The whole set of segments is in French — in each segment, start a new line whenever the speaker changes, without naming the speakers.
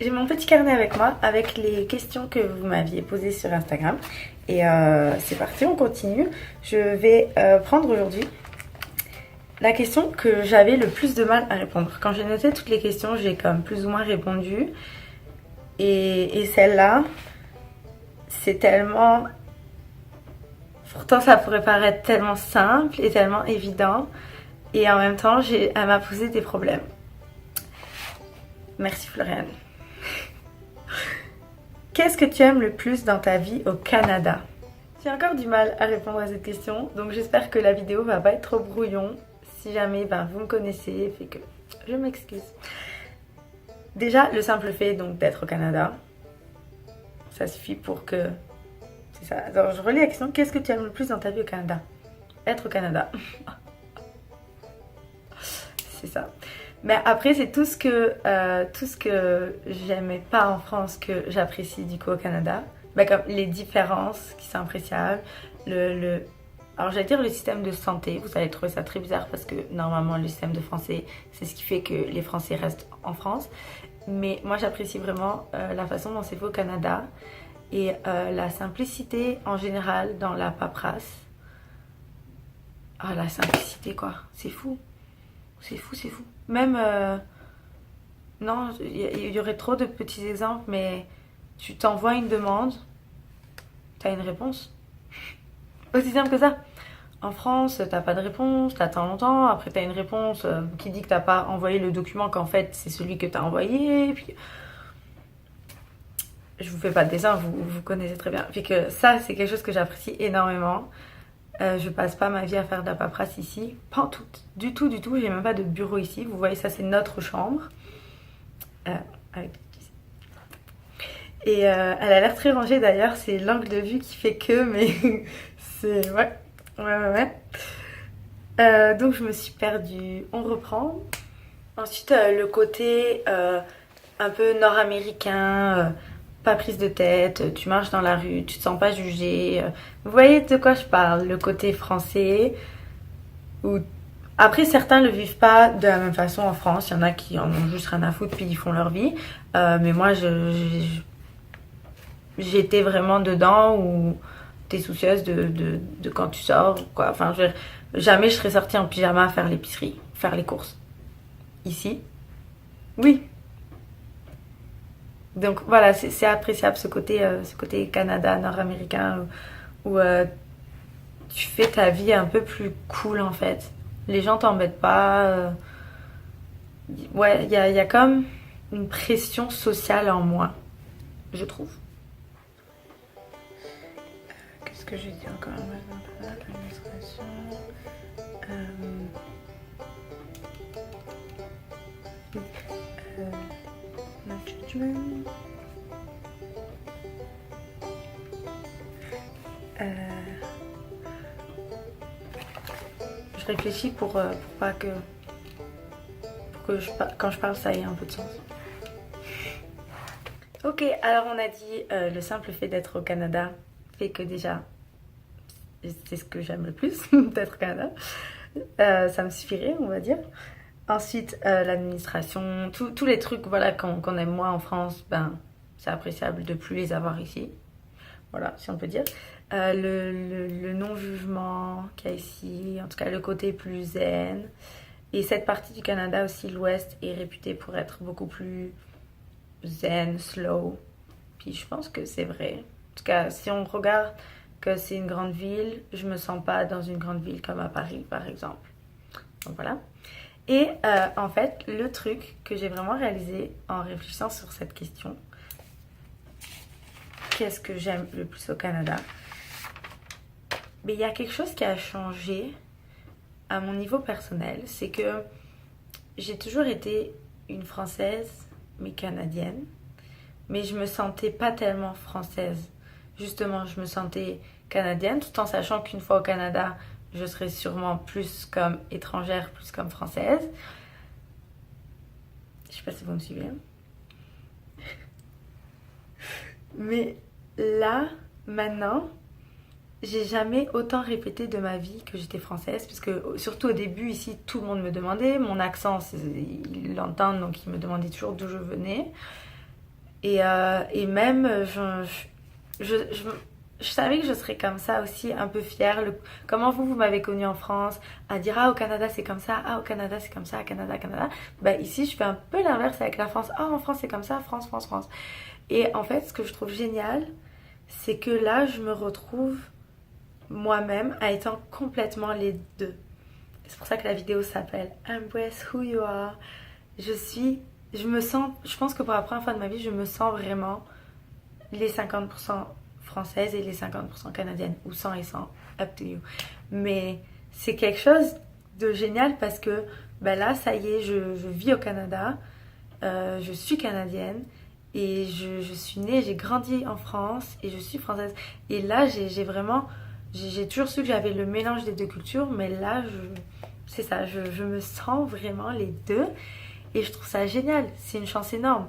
j'ai mon petit carnet avec moi, avec les questions que vous m'aviez posées sur Instagram. Et c'est parti, on continue. Je vais prendre aujourd'hui la question que j'avais le plus de mal à répondre. Quand j'ai noté toutes les questions, j'ai comme plus ou moins répondu. Et celle-là, c'est tellement... Pourtant, ça pourrait paraître tellement simple et tellement évident. Et en même temps, elle m'a posé des problèmes. Merci Floriane. Qu'est-ce que tu aimes le plus dans ta vie au Canada? J'ai encore du mal à répondre à cette question, donc j'espère que la vidéo va pas être trop brouillon. Si jamais vous me connaissez, fait que je m'excuse. Déjà, le simple fait donc d'être au Canada, ça suffit pour que... C'est ça. Alors je relis la question, qu'est-ce que tu aimes le plus dans ta vie au Canada? Être au Canada. C'est ça. Mais après, c'est tout ce que j'aimais pas en France que j'apprécie du coup au Canada. Comme les différences qui sont appréciables. Alors j'allais dire le système de santé, vous allez trouver ça très bizarre parce que normalement le système de français, c'est ce qui fait que les Français restent en France. Mais moi j'apprécie vraiment la façon dont c'est fait au Canada et la simplicité en général dans la paperasse. Ah la simplicité quoi, c'est fou. C'est fou, c'est fou. Même, non, il y aurait trop de petits exemples, mais tu t'envoies une demande, t'as une réponse. Aussi simple que ça. En France, t'as pas de réponse, t'attends longtemps, après t'as une réponse qui dit que t'as pas envoyé le document, qu'en fait c'est celui que t'as envoyé, puis... Je vous fais pas de dessin, vous connaissez très bien. Puis que ça, c'est quelque chose que j'apprécie énormément. Je passe pas ma vie à faire de la paperasse ici, pas en tout, du tout, j'ai même pas de bureau ici, vous voyez ça c'est notre chambre, avec... Et elle a l'air très rangée d'ailleurs, c'est l'angle de vue qui fait que, mais c'est... Ouais. Donc je me suis perdue, on reprend. Ensuite le côté un peu nord-américain, pas prise de tête, tu marches dans la rue, tu te sens pas jugé. Vous voyez de quoi je parle, le côté français. Où... Après, certains le vivent pas de la même façon en France. Il y en a qui en ont juste rien à foutre puis ils font leur vie. Mais moi, j'étais vraiment dedans où t'es soucieuse de quand tu sors. Quoi. Enfin, jamais je serais sortie en pyjama faire l'épicerie, faire les courses. Ici, oui. Donc voilà, c'est appréciable ce côté Canada, nord-américain, où tu fais ta vie un peu plus cool en fait. Les gens t'embêtent pas. Ouais, il y a comme une pression sociale en moins, je trouve. Qu'est-ce que j'ai dit encore? L'administration. Management. Je réfléchis pour pas que, quand je parle ça ait un peu de sens. Ok, alors on a dit le simple fait d'être au Canada fait que déjà c'est ce que j'aime le plus d'être au Canada. Ça me suffirait, on va dire. Ensuite, l'administration, tous les trucs voilà, qu'on aime moins en France, c'est appréciable de plus les avoir ici. Voilà, si on peut dire. Le non-jugement qu'il y a ici, en tout cas le côté plus zen. Et cette partie du Canada aussi, l'Ouest, est réputée pour être beaucoup plus zen, slow. Puis je pense que c'est vrai. En tout cas, si on regarde que c'est une grande ville, je me sens pas dans une grande ville comme à Paris, par exemple. Donc voilà. Et en fait, le truc que j'ai vraiment réalisé en réfléchissant sur cette question, qu'est-ce que j'aime le plus au Canada? Mais il y a quelque chose qui a changé à mon niveau personnel, c'est que j'ai toujours été une Française, mais canadienne, mais je me sentais pas tellement française. Justement, je me sentais canadienne, tout en sachant qu'une fois au Canada, je serais sûrement plus comme étrangère, plus comme française. Je sais pas si vous me suivez. Mais là, maintenant, j'ai jamais autant répété de ma vie que j'étais française, parce que surtout au début ici, tout le monde me demandait, mon accent, ils l'entendent, donc ils me demandaient toujours d'où je venais. Et même, je, je, je savais que je serais comme ça aussi, un peu fière. Comment vous m'avez connue en France, à dire ah au Canada c'est comme ça, ah au Canada c'est comme ça, Canada, Canada. Bah ici je fais un peu l'inverse avec la France. Ah en France c'est comme ça, France, France, France. Et en fait ce que je trouve génial, c'est que là je me retrouve moi-même à étant complètement les deux. C'est pour ça que la vidéo s'appelle Embrace Who You Are. Je me sens, je pense que pour la première fois de ma vie, je me sens vraiment les 50% françaises et les 50% canadiennes, ou 100 et 100, up to you. Mais c'est quelque chose de génial parce que ben là, ça y est, je vis au Canada, je suis canadienne et je suis née, j'ai grandi en France et je suis française. Et là, j'ai vraiment, j'ai toujours su que j'avais le mélange des deux cultures, mais là, c'est ça, je me sens vraiment les deux et je trouve ça génial. C'est une chance énorme.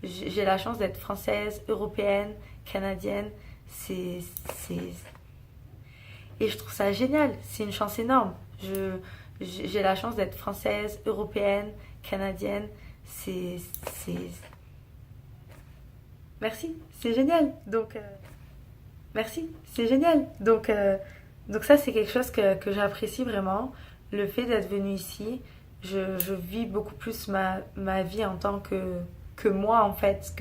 J'ai la chance d'être française, européenne, canadienne. C'est, c'est... Et je trouve ça génial. C'est une chance énorme. J'ai la chance d'être française, européenne, canadienne. C'est... Merci, c'est génial. Merci, c'est génial. Donc ça, c'est quelque chose que j'apprécie vraiment. Le fait d'être venue ici, je vis beaucoup plus ma vie en tant que moi, en fait,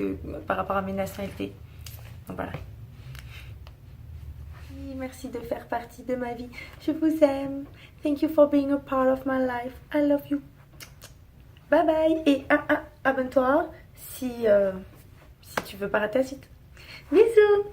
par rapport à mes nationalités. Donc voilà. Merci de faire partie de ma vie. Je vous aime. Thank you for being a part of my life. I love you. Bye bye. Et abonne-toi si tu veux pas rater la suite. Bisous.